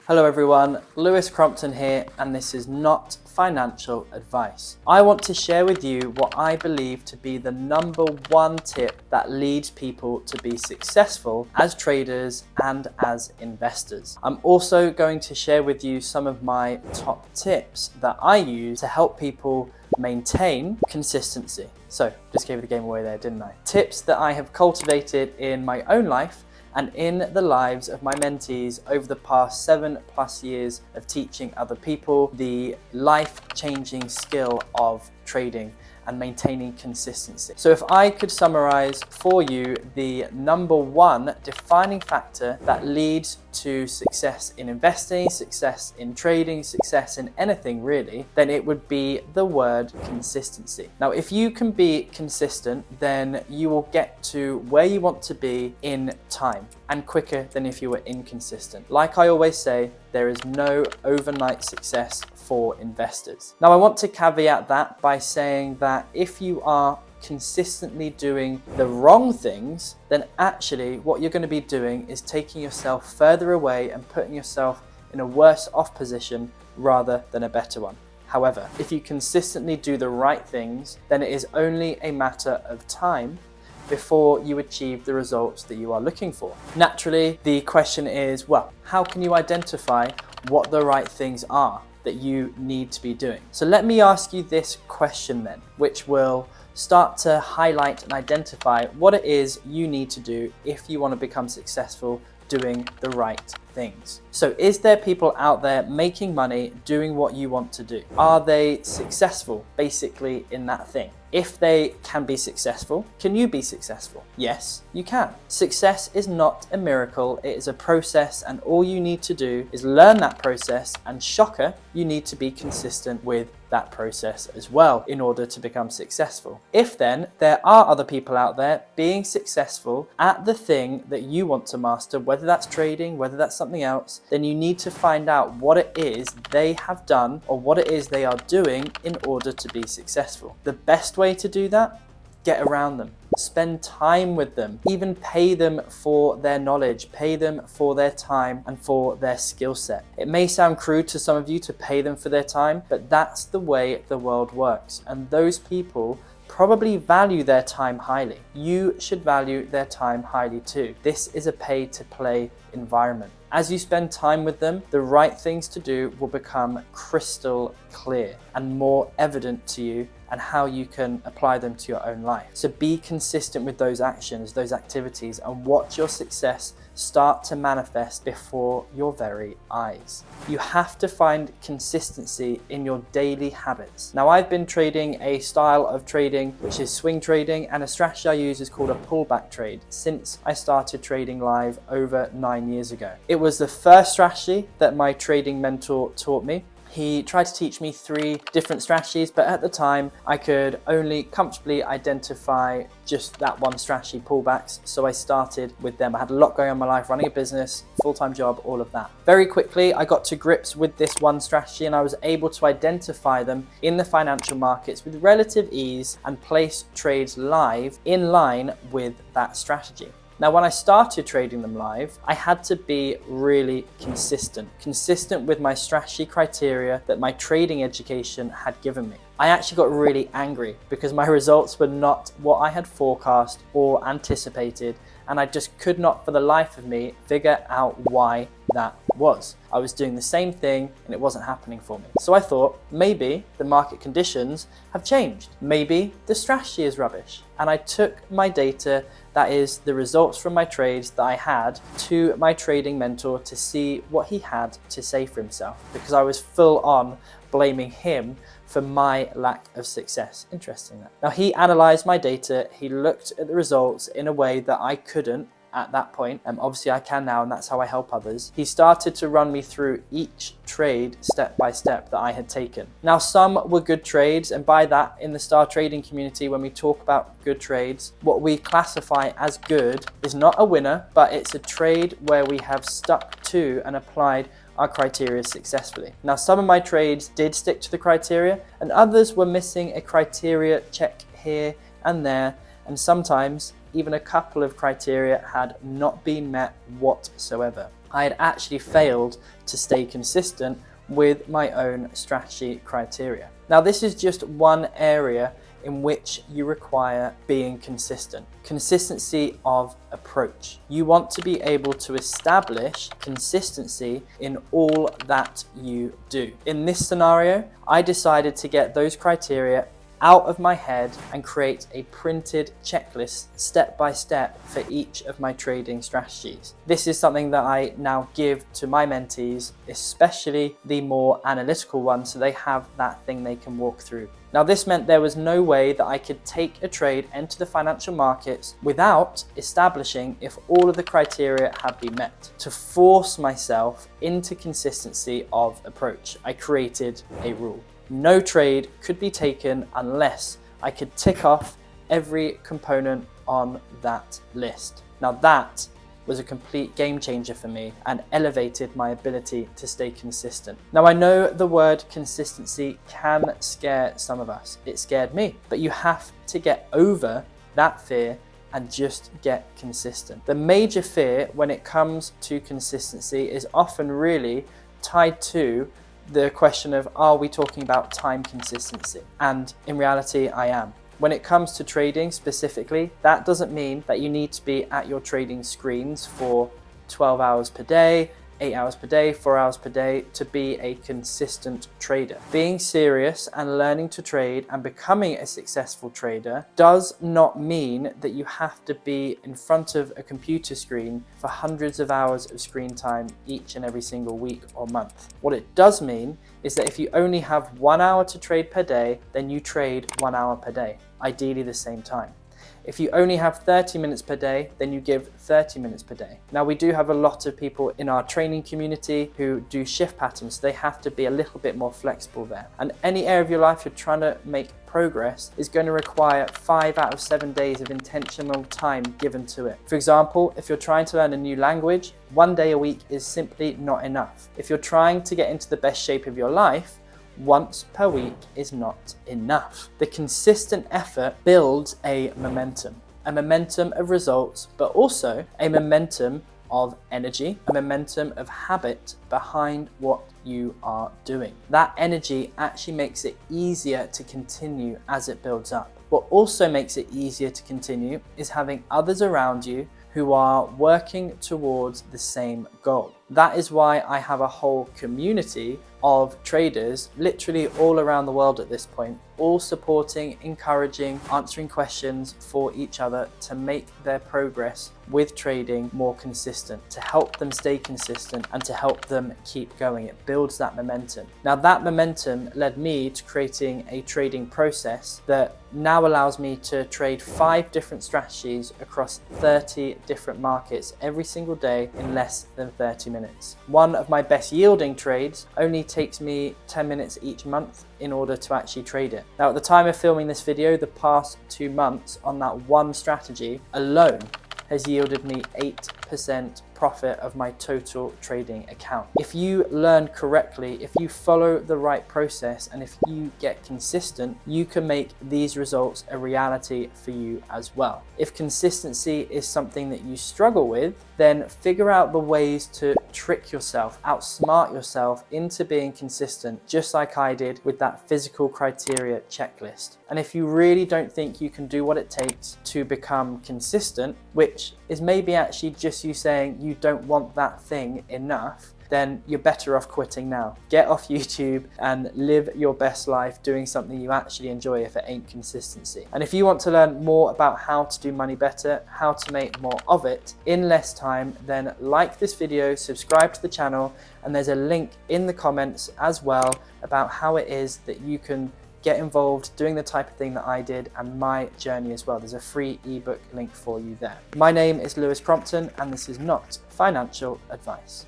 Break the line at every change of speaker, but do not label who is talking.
Hello everyone, Lewis Crompton here, and this is not financial advice. I want to share with you what I believe to be the number one tip that leads people to be successful as traders and as investors. I'm also going to share with you some of my top tips that I use to help people maintain consistency. So, just gave the game away there, didn't I? Tips that I have cultivated in my own life and in the lives of my mentees over the past 7+ years of teaching other people the life-changing skill of trading and maintaining consistency. So if I could summarize for you the number one defining factor that leads to success in investing, success in trading, success in anything really, then it would be the word consistency. Now, if you can be consistent, then you will get to where you want to be in time and quicker than if you were inconsistent. Like I always say, there is no overnight success for investors. Now, I want to caveat that by saying that if you are consistently doing the wrong things, then actually what you're going to be doing is taking yourself further away and putting yourself in a worse off position rather than a better one. However, if you consistently do the right things, then it is only a matter of time before you achieve the results that you are looking for. Naturally, the question is, well, how can you identify what the right things are that you need to be doing? So let me ask you this question then, which will start to highlight and identify what it is you need to do if you want to become successful doing the right things. So is there people out there making money doing what you want to do? Are they successful basically in that thing? If they can be successful, can you be successful? Yes, you can. Success is not a miracle, it is a process, and all you need to do is learn that process, and shocker, you need to be consistent with that process as well in order to become successful. If then there are other people out there being successful at the thing that you want to master, whether that's trading, whether that's something else, then you need to find out what it is they have done or what it is they are doing in order to be successful. The best way to do that, get around them, spend time with them, even pay them for their knowledge, pay them for their time and for their skill set. It may sound crude to some of you to pay them for their time, but that's the way the world works, and those people probably value their time highly. You should value their time highly too. This is a pay-to-play environment. As you spend time with them, the right things to do will become crystal clear and more evident to you, and how you can apply them to your own life. So be consistent with those actions, those activities, and watch your success start to manifest before your very eyes. You have to find consistency in your daily habits. Now, I've been trading a style of trading which is swing trading, and a strategy I use is called a pullback trade since I started trading live over 9 years ago. It was the first strategy that my trading mentor taught me. He tried to teach me 3 different strategies, but at the time I could only comfortably identify just that one strategy, pullbacks. So I started with them. I had a lot going on in my life, running a business, full-time job, all of that. Very quickly, I got to grips with this one strategy, and I was able to identify them in the financial markets with relative ease and place trades live in line with that strategy. Now, when I started trading them live, I had to be really consistent with my strategy criteria that my trading education had given me. I actually got really angry because my results were not what I had forecast or anticipated, and I just could not for the life of me figure out why that was. I was doing the same thing and it wasn't happening for me. So I thought maybe the market conditions have changed. Maybe the strategy is rubbish. And I took my data, that is the results from my trades that I had, to my trading mentor to see what he had to say for himself, because I was full on blaming him for my lack of success. Interesting that. Now, he analyzed my data, he looked at the results in a way that I couldn't at that point. Obviously I can now, and that's how I help others. He started to run me through each trade step by step that I had taken. Now, some were good trades, and by that, in the star trading community, when we talk about good trades, what we classify as good is not a winner, but it's a trade where we have stuck to and applied our criteria successfully. Now, some of my trades did stick to the criteria, and others were missing a criteria check here and there, and sometimes even a couple of criteria had not been met whatsoever. I had actually failed to stay consistent with my own strategy criteria. Now, this is just one area in which you require being consistent. Consistency of approach. You want to be able to establish consistency in all that you do. In this scenario, I decided to get those criteria out of my head and create a printed checklist step by step for each of my trading strategies. This is something that I now give to my mentees, especially the more analytical ones, so they have that thing they can walk through. Now, this meant there was no way that I could take a trade, enter the financial markets without establishing if all of the criteria had been met. To force myself into consistency of approach, I created a rule. No trade could be taken unless I could tick off every component on that list. Now, that was a complete game changer for me and elevated my ability to stay consistent. Now, I know the word consistency can scare some of us. It scared me, but you have to get over that fear and just get consistent. The major fear when it comes to consistency is often really tied to the question of, are we talking about time consistency? And in reality, I am. When it comes to trading specifically, that doesn't mean that you need to be at your trading screens for 12 hours per day, 8 hours per day, 4 hours per day to be a consistent trader. Being serious and learning to trade and becoming a successful trader does not mean that you have to be in front of a computer screen for hundreds of hours of screen time each and every single week or month. What it does mean is that if you only have 1 hour to trade per day, then you trade 1 hour per day, ideally the same time. If you only have 30 minutes per day, then you give 30 minutes per day. Now, we do have a lot of people in our training community who do shift patterns. So they have to be a little bit more flexible there. And any area of your life you're trying to make progress is going to require 5 out of 7 days of intentional time given to it. For example, if you're trying to learn a new language, 1 day a week is simply not enough. If you're trying to get into the best shape of your life, once per week is not enough. The consistent effort builds a momentum of results, but also a momentum of energy, a momentum of habit behind what you are doing. That energy actually makes it easier to continue as it builds up. What also makes it easier to continue is having others around you who are working towards the same goal. That is why I have a whole community of traders literally all around the world at this point, all supporting, encouraging, answering questions for each other to make their progress with trading more consistent, to help them stay consistent and to help them keep going. It builds that momentum. Now, that momentum led me to creating a trading process that now allows me to trade 5 different strategies across 30 different markets every single day in less than 30 minutes. One of my best yielding trades only takes me 10 minutes each month in order to actually trade it. Now, at the time of filming this video, the past 2 months on that one strategy alone has yielded me 8% profit of my total trading account. If you learn correctly, if you follow the right process, and if you get consistent, you can make these results a reality for you as well. If consistency is something that you struggle with, then figure out the ways to trick yourself, outsmart yourself into being consistent, just like I did with that physical criteria checklist. And if you really don't think you can do what it takes to become consistent, which is maybe actually just you saying you don't want that thing enough, then you're better off quitting now. Get off YouTube and live your best life doing something you actually enjoy if it ain't consistency. And if you want to learn more about how to do money better, how to make more of it in less time, then like this video, subscribe to the channel, and there's a link in the comments as well about how it is that you can get involved doing the type of thing that I did and my journey as well. There's a free ebook link for you there. My name is Lewis Crompton, and this is not financial advice.